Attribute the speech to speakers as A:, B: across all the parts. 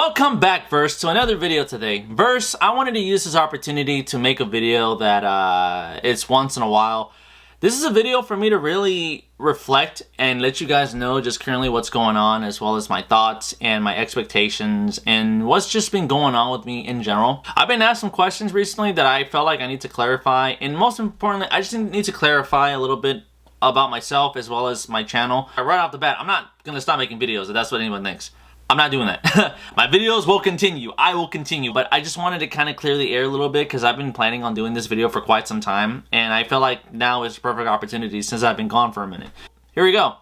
A: Welcome back, Verse, to another video today. Verse, I wanted to use this opportunity to make a video that it's once in a while. This is a video for me to really reflect and let you guys know just currently what's going on, as well as my thoughts and my expectations and what's just been going on with me in general. I've been asked some questions recently that I felt like I need to clarify, and most importantly, I just need to clarify a little bit about myself as well as my channel. Right off the bat, I'm not going to stop making videos if that's what anyone thinks. I'm not doing that. My videos will continue. I will continue. But I just wanted to kind of clear the air a little bit because I've been planning on doing this video for quite some time. And I feel like now is the perfect opportunity since I've been gone for a minute. Here we go.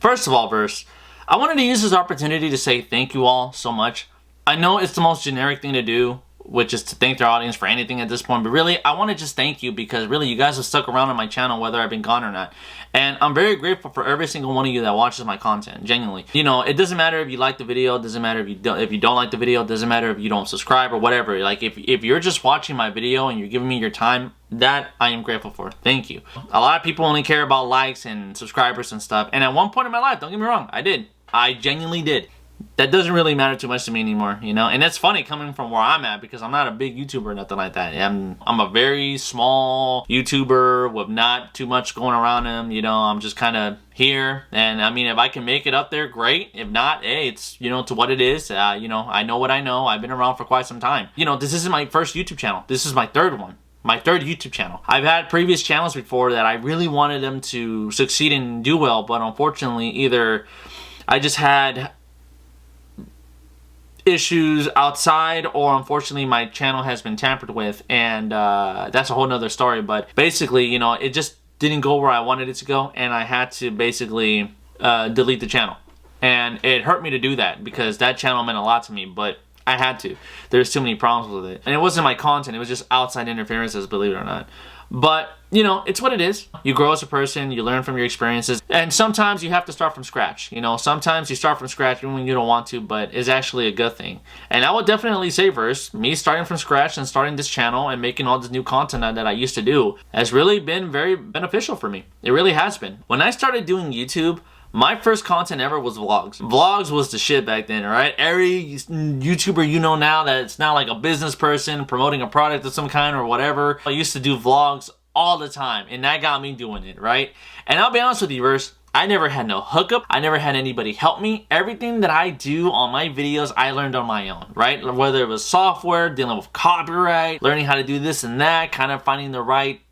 A: First of all, Verse, I wanted to use this opportunity to say thank you all so much. I know it's the most generic thing to do, which is to thank their audience for anything at this point, but really I want to just thank you because really you guys have stuck around on my channel whether I've been gone or not, and I'm very grateful for every single one of you that watches my content. Genuinely, you know, it doesn't matter if you like the video, it doesn't matter if you don't like the video, it doesn't matter if you don't subscribe or whatever. Like if you're just watching my video and you're giving me your time, that I am grateful for. Thank you. A lot of people only care about likes and subscribers and stuff, and at one point in my life, don't get me wrong, I genuinely did. That doesn't really matter too much to me anymore, you know? And that's funny coming from where I'm at because I'm not a big YouTuber or nothing like that. I'm a very small YouTuber with not too much going around him, you know? I'm just kind of here, and I mean, if I can make it up there, great. If not, hey, it's, you know, to what it is. You know, I know what I know. I've been around for quite some time. You know, this isn't my first YouTube channel. This is my third one. My third YouTube channel. I've had previous channels before that I really wanted them to succeed and do well, but unfortunately, either I just had issues outside, or unfortunately my channel has been tampered with, and that's a whole nother story. But basically, you know, it just didn't go where I wanted it to go, and I had to basically delete the channel. And it hurt me to do that because that channel meant a lot to me, but I had to. There's too many problems with it, and it wasn't my content, it was just outside interferences, believe it or not. But, you know, it's what it is. You grow as a person, you learn from your experiences, and sometimes you have to start from scratch. You know, sometimes you start from scratch even when you don't want to, but it's actually a good thing. And I would definitely say, Verse, me starting from scratch and starting this channel and making all this new content that I used to do has really been very beneficial for me. It really has been. When I started doing YouTube, my first content ever was vlogs. Vlogs was the shit back then, alright? Every YouTuber you know now that's not like a business person promoting a product of some kind or whatever, I used to do vlogs all the time, and that got me doing it, right? And I'll be honest with you, Verse, I never had no hookup. I never had anybody help me. Everything that I do on my videos, I learned on my own, right? Whether it was software, dealing with copyright, learning how to do this and that, kind of finding the right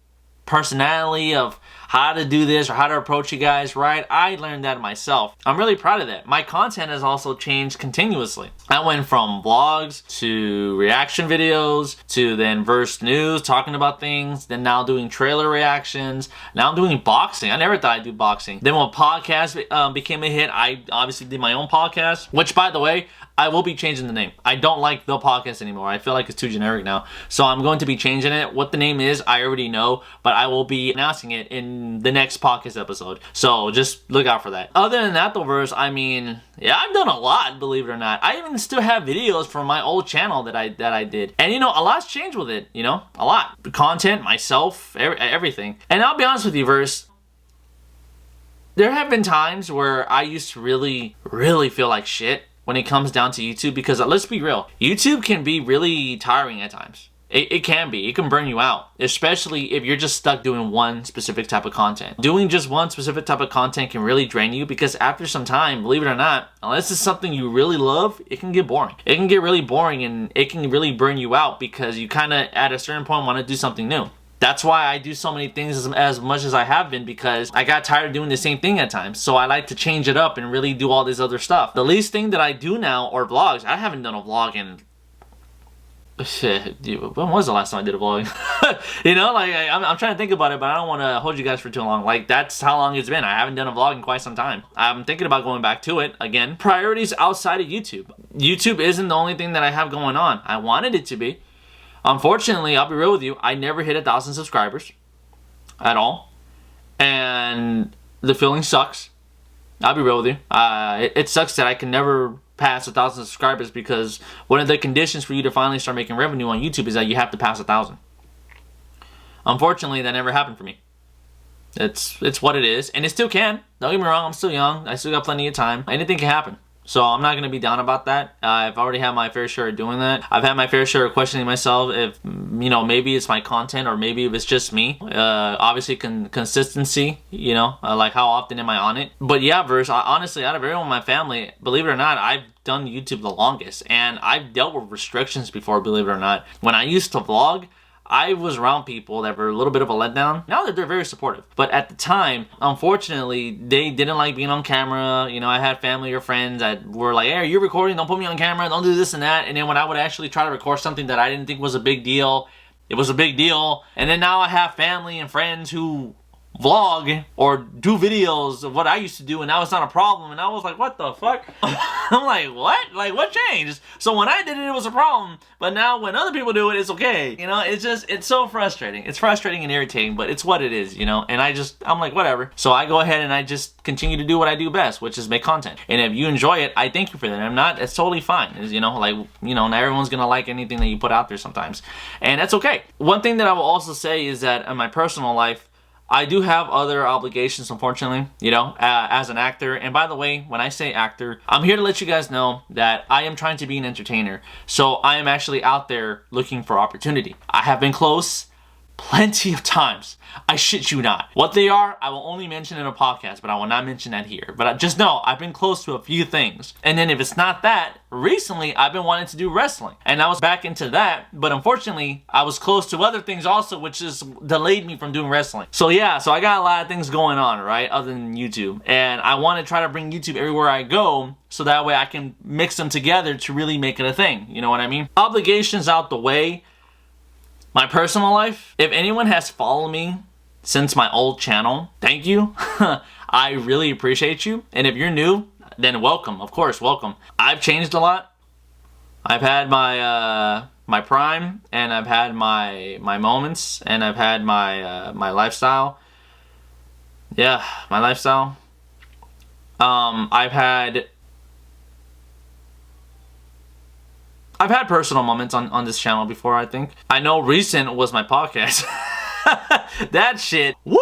A: personality of how to do this or how to approach you guys, right? I learned that myself. I'm really proud of that. My content has also changed continuously. I went from vlogs to reaction videos to then Verse News, talking about things, then now doing trailer reactions. Now I'm doing boxing. I never thought I'd do boxing. Then when podcast became a hit, I obviously did my own podcast, which, by the way, I will be changing the name. I don't like the podcast anymore. I feel like it's too generic now. So I'm going to be changing it. What the name is, I already know, but I will be announcing it in the next podcast episode. So just look out for that. Other than that though, Verse, I mean, yeah, I've done a lot, believe it or not. I even still have videos from my old channel that I did. And you know, a lot's changed with it, you know, a lot. The content, myself, everything. And I'll be honest with you, Verse, there have been times where I used to really feel like shit when it comes down to YouTube, because let's be real, YouTube can be really tiring at times. It can be. It can burn you out, especially if you're just stuck doing one specific type of content. Doing just one specific type of content can really drain you because after some time, believe it or not, unless it's something you really love, it can get boring. It can get really boring, and it can really burn you out because you kind of at a certain point want to do something new. That's why I do so many things as much as I have been, because I got tired of doing the same thing at times. So I like to change it up and really do all this other stuff. The least thing that I do now are vlogs. I haven't done a vlog in... when was the last time I did a vlog? You know, like I'm trying to think about it, but I don't want to hold you guys for too long. Like, that's how long it's been. I haven't done a vlog in quite some time. I'm thinking about going back to it again. Priorities outside of YouTube. YouTube isn't the only thing that I have going on. I wanted it to be. Unfortunately, I'll be real with you, I never hit 1,000 subscribers at all, and the feeling sucks. I'll be real with you. It sucks that I can never pass 1,000 subscribers, because one of the conditions for you to finally start making revenue on YouTube is that you have to pass 1,000. Unfortunately, that never happened for me. It's what it is, and it still can. Don't get me wrong, I'm still young. I still got plenty of time. Anything can happen. So I'm not going to be down about that. I've already had my fair share of doing that. I've had my fair share of questioning myself if, maybe it's my content or maybe if it's just me. Obviously, consistency, like how often am I on it? But yeah, honestly, out of everyone in my family, believe it or not, I've done YouTube the longest. And I've dealt with restrictions before, believe it or not. When I used to vlog, I was around people that were a little bit of a letdown. Now that they're very supportive. But at the time, unfortunately, they didn't like being on camera. I had family or friends that were like, hey, you're recording, don't put me on camera, don't do this and that. And then when I would actually try to record something that I didn't think was a big deal, it was a big deal. And then now I have family and friends who vlog or do videos of what I used to do, and now it's not a problem. And I was like, what the fuck? I'm like, what? Like, what changed? So when I did it, it was a problem, but now when other people do it, it's okay. It's so frustrating. It's frustrating and irritating, but it's what it is, and I'm like, whatever. So I go ahead and I just continue to do what I do best, which is make content. And if you enjoy it, I thank you for that. I'm not, it's totally fine. Not everyone's gonna like anything that you put out there sometimes, and that's okay. One thing that I will also say is that in my personal life, I do have other obligations, unfortunately, as an actor. And by the way, when I say actor, I'm here to let you guys know that I am trying to be an entertainer. So I am actually out there looking for opportunity. I have been close plenty of times. I shit you not. What they are, I will only mention in a podcast, but I will not mention that here. But just know, I've been close to a few things. And then if it's not that, recently I've been wanting to do wrestling. And I was back into that, but unfortunately, I was close to other things also, which has delayed me from doing wrestling. So yeah, so I got a lot of things going on, right, other than YouTube. And I want to try to bring YouTube everywhere I go, so that way I can mix them together to really make it a thing. You know what I mean? Obligations out the way. My personal life, if anyone has followed me since my old channel, thank you. I really appreciate you. And if you're new, then welcome. Of course, welcome. I've changed a lot. I've had my my prime, and I've had my moments, and I've had my lifestyle. Yeah, my lifestyle. I've had personal moments on this channel before, I think. I know recent was my podcast. That shit, woo!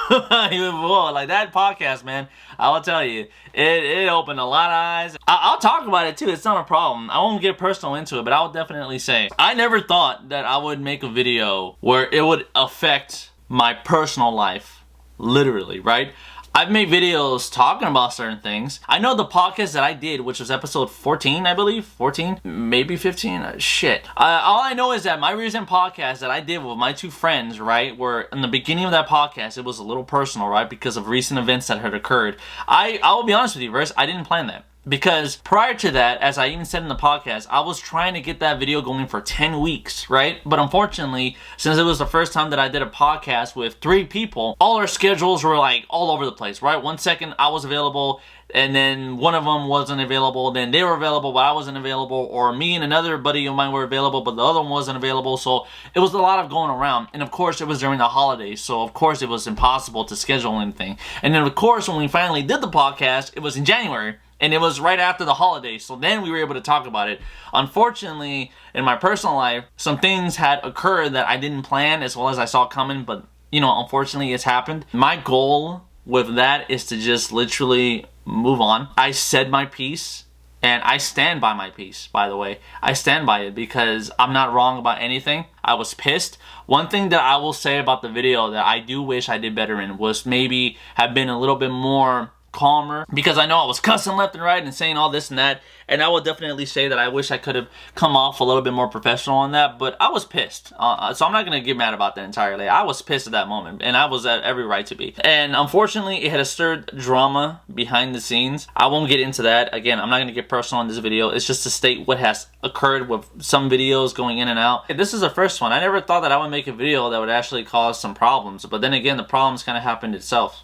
A: Whoa, like that podcast, man, I will tell you, it opened a lot of eyes. I'll talk about it too, it's not a problem. I won't get personal into it, but I'll definitely say, I never thought that I would make a video where it would affect my personal life, literally, right? I've made videos talking about certain things. I know the podcast that I did, which was episode 14, I believe. 14? Maybe 15? Shit. All I know is that my recent podcast that I did with my two friends, right, were in the beginning of that podcast, it was a little personal, right, because of recent events that had occurred. I will be honest with you, Verse, I didn't plan that. Because prior to that, as I even said in the podcast, I was trying to get that video going for 10 weeks, right? But unfortunately, since it was the first time that I did a podcast with 3 people, all our schedules were like all over the place, right? One second I was available, and then one of them wasn't available, then they were available but I wasn't available, or me and another buddy of mine were available but the other one wasn't available. So it was a lot of going around, and of course it was during the holidays, so of course it was impossible to schedule anything. And then of course when we finally did the podcast, it was in January, and it was right after the holidays, so then we were able to talk about it. Unfortunately, in my personal life, some things had occurred that I didn't plan as well as I saw coming, but unfortunately it's happened. My goal with that is to just literally move on. I said my piece, and I stand by my piece, by the way. I stand by it because I'm not wrong about anything. I was pissed. One thing that I will say about the video that I do wish I did better in was maybe have been a little bit more calmer, because I know I was cussing left and right and saying all this and that, and I will definitely say that I wish I could have come off a little bit more professional on that, but I was pissed, so I'm not going to get mad about that entirely. I was pissed at that moment, and I was at every right to be, and unfortunately it had stirred drama behind the scenes. I won't get into that. Again, I'm not going to get personal in this video. It's just to state what has occurred with some videos going in and out. This is the first one. I never thought that I would make a video that would actually cause some problems, but then again, the problems kind of happened itself.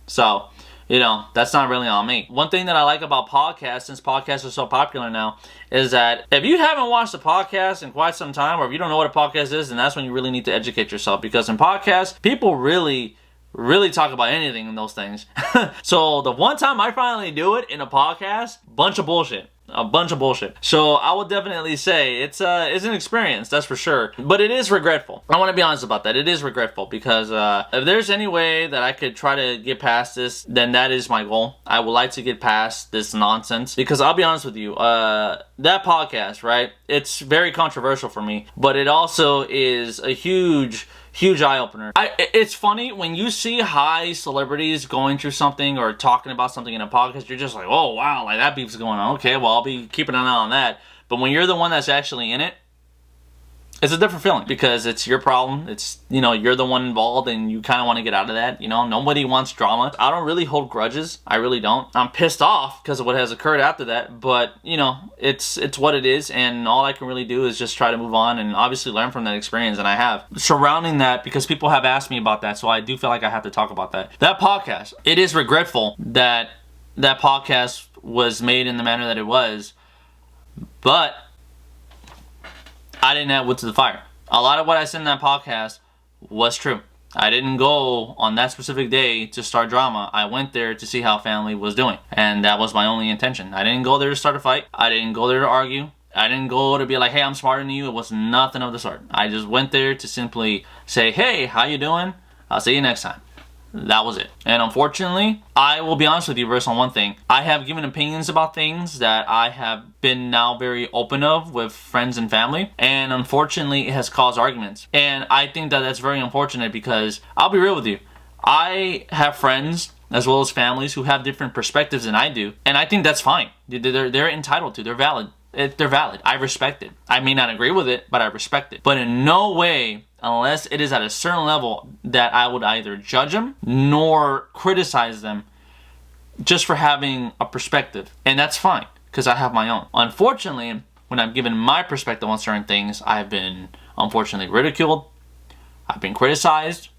A: So, that's not really on me. One thing that I like about podcasts, since podcasts are so popular now, is that if you haven't watched a podcast in quite some time, or if you don't know what a podcast is, then that's when you really need to educate yourself. Because in podcasts, people really talk about anything in those things. So the one time I finally do it in a podcast, bunch of bullshit. A bunch of bullshit. So I would definitely say it's an experience, that's for sure. But it is regretful. I want to be honest about that. It is regretful because if there's any way that I could try to get past this, then that is my goal. I would like to get past this nonsense because I'll be honest with you, that podcast, right? It's very controversial for me, but it also is a huge eye-opener. It's funny when you see high celebrities going through something or talking about something in a podcast, you're just like, oh wow, like that beef's going on. Okay, well I'll be keeping an eye on that. But when you're the one that's actually in it, it's a different feeling because it's your problem. It's, you know, you're the one involved and you kind of want to get out of that. You know, nobody wants drama. I don't really hold grudges. I really don't. I'm pissed off because of what has occurred after that. But, you know, it's what it is. And all I can really do is just try to move on and obviously learn from that experience. And I have. Surrounding that, because people have asked me about that. So I do feel like I have to talk about that. That podcast, it is regretful that that podcast was made in the manner that it was. But I didn't add wood to the fire. A lot of what I said in that podcast was true. I didn't go on that specific day to start drama. I went there to see how family was doing. And that was my only intention. I didn't go there to start a fight. I didn't go there to argue. I didn't go to be like, hey, I'm smarter than you. It was nothing of the sort. I just went there to simply say, hey, how you doing? I'll see you next time. That was it. And unfortunately, I will be honest with you, Verse, on one thing. I have given opinions about things that I have been now very open of with friends and family. And unfortunately, it has caused arguments. And I think that that's very unfortunate because I'll be real with you. I have friends as well as families who have different perspectives than I do. And I think that's fine. They're entitled to. They're valid. They're valid. I respect it. I may not agree with it, but I respect it. But in no way, unless it is at a certain level, that I would either judge them nor criticize them just for having a perspective. And that's fine, because I have my own. Unfortunately, when I'm given my perspective on certain things, I've been unfortunately ridiculed. I've been criticized.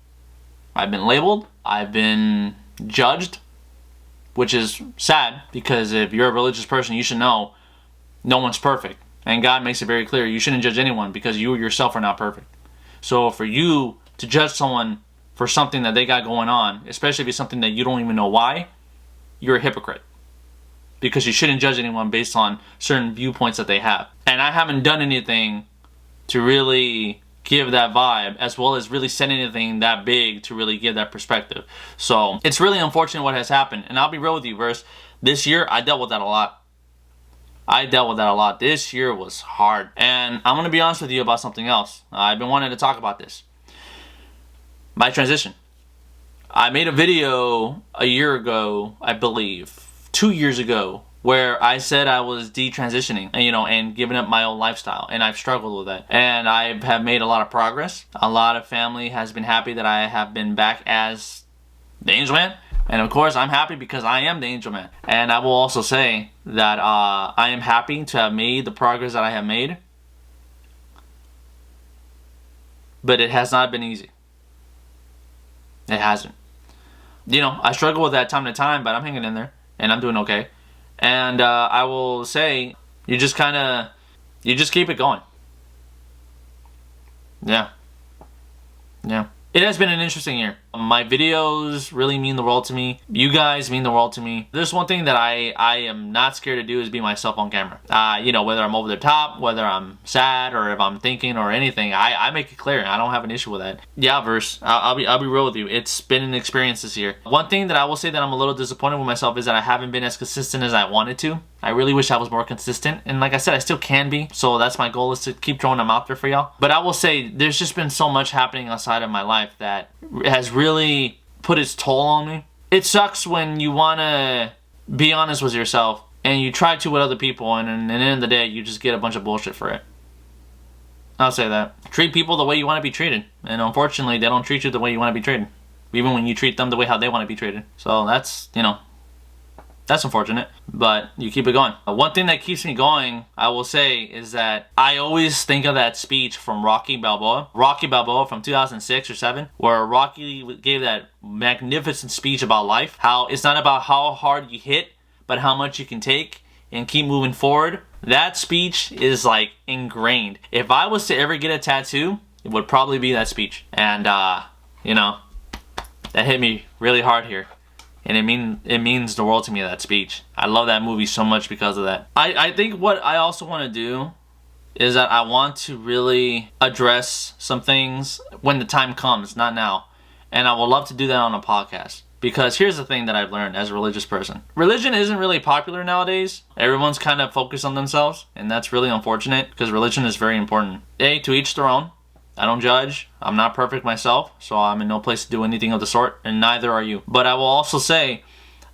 A: I've been labeled. I've been judged, which is sad, because if you're a religious person, you should know no one's perfect. And God makes it very clear you shouldn't judge anyone because you yourself are not perfect. So for you to judge someone for something that they got going on, especially if it's something that you don't even know why, you're a hypocrite. Because you shouldn't judge anyone based on certain viewpoints that they have. And I haven't done anything to really give that vibe, as well as really said anything that big to really give that perspective. So it's really unfortunate what has happened. And I'll be real with you, Verse. This year, I dealt with that a lot. This year was hard. And I'm going to be honest with you about something else. I've been wanting to talk about this. My transition. I made a video a year ago, I believe, 2 years ago, where I said I was detransitioning, and giving up my old lifestyle. And I've struggled with that. And I have made a lot of progress. A lot of family has been happy that I have been back as the Angel Man. And of course, I'm happy because I am the Angel Man. And I will also say that I am happy to have made the progress that I have made. But it has not been easy. It hasn't. I struggle with that time to time, but I'm hanging in there. And I'm doing okay. And I will say, you just keep it going. Yeah. It has been an interesting year. My videos really mean the world to me. You guys mean the world to me. There's one thing that I am not scared to do is be myself on camera. Whether I'm over the top, whether I'm sad, or if I'm thinking or anything, I make it clear. I don't have an issue with that. Yeah, Verse, I'll be real with you. It's been an experience this year. One thing that I will say that I'm a little disappointed with myself is that I haven't been as consistent as I wanted to. I really wish I was more consistent. And like I said, I still can be. So that's my goal, is to keep throwing them out there for y'all. But I will say, there's just been so much happening outside of my life that has really put its toll on me. It sucks when you want to be honest with yourself and you try to with other people, and at the end of the day, you just get a bunch of bullshit for it. I'll say that. Treat people the way you want to be treated. And unfortunately, they don't treat you the way you want to be treated. Even when you treat them the way how they want to be treated. So that's, that's unfortunate, but you keep it going. One thing that keeps me going, I will say, is that I always think of that speech from Rocky Balboa. Rocky Balboa from 2006 or 7, where Rocky gave that magnificent speech about life. How it's not about how hard you hit, but how much you can take and keep moving forward. That speech is like ingrained. If I was to ever get a tattoo, it would probably be that speech. And, that hit me really hard here. And it means the world to me, that speech. I love that movie so much because of that. I think what I also want to do is that I want to really address some things when the time comes, not now. And I would love to do that on a podcast. Because here's the thing that I've learned as a religious person. Religion isn't really popular nowadays. Everyone's kind of focused on themselves, and that's really unfortunate because religion is very important. To each their own. I don't judge. I'm not perfect myself, so I'm in no place to do anything of the sort, and neither are you. But I will also say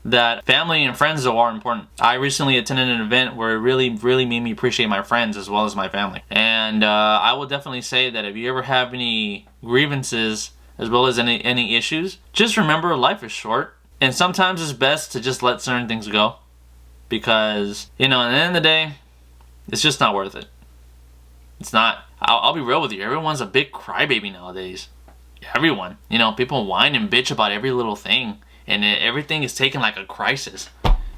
A: that family and friends though are important. I recently attended an event where it really made me appreciate my friends as well as my family. And I will definitely say that if you ever have any grievances as well as any issues, just remember life is short, and sometimes it's best to just let certain things go, because at the end of the day, it's just not worth it. It's not. I'll be real with you. Everyone's a big crybaby nowadays. Everyone. People whine and bitch about every little thing, and everything is taken like a crisis.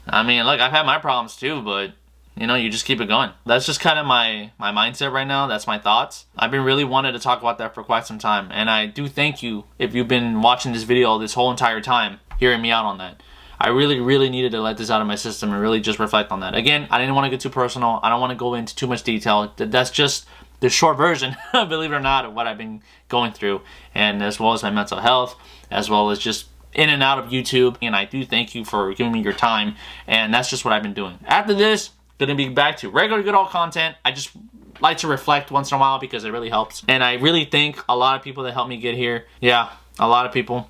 A: I mean, look, I've had my problems too, but you just keep it going. That's just kind of my mindset right now. That's my thoughts. I've been really wanting to talk about that for quite some time. And I do thank you if you've been watching this video this whole entire time, hearing me out on that. I really needed to let this out of my system and really just reflect on that. Again, I didn't want to get too personal. I don't want to go into too much detail. That's just the short version, believe it or not, of what I've been going through. And as well as my mental health, as well as just in and out of YouTube. And I do thank you for giving me your time. And that's just what I've been doing. After this, gonna be back to regular good old content. I just like to reflect once in a while because it really helps. And I really thank a lot of people that helped me get here. Yeah, a lot of people.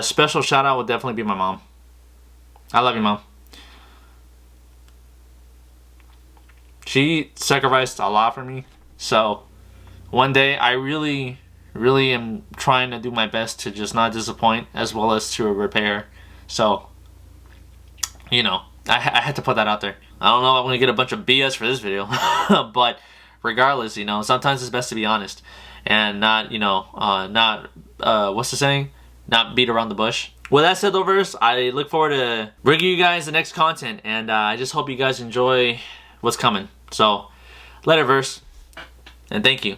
A: Special shout out would definitely be my mom. I love you, Mom. She sacrificed a lot for me. So one day I really am trying to do my best to just not disappoint as well as to repair. So, I had to put that out there. I don't know if I'm gonna get a bunch of BS for this video, but regardless, sometimes it's best to be honest and not, what's the saying? Not beat around the bush. With that said, though, Verse, I look forward to bringing you guys the next content, and I just hope you guys enjoy what's coming. So, later, Verse, and thank you.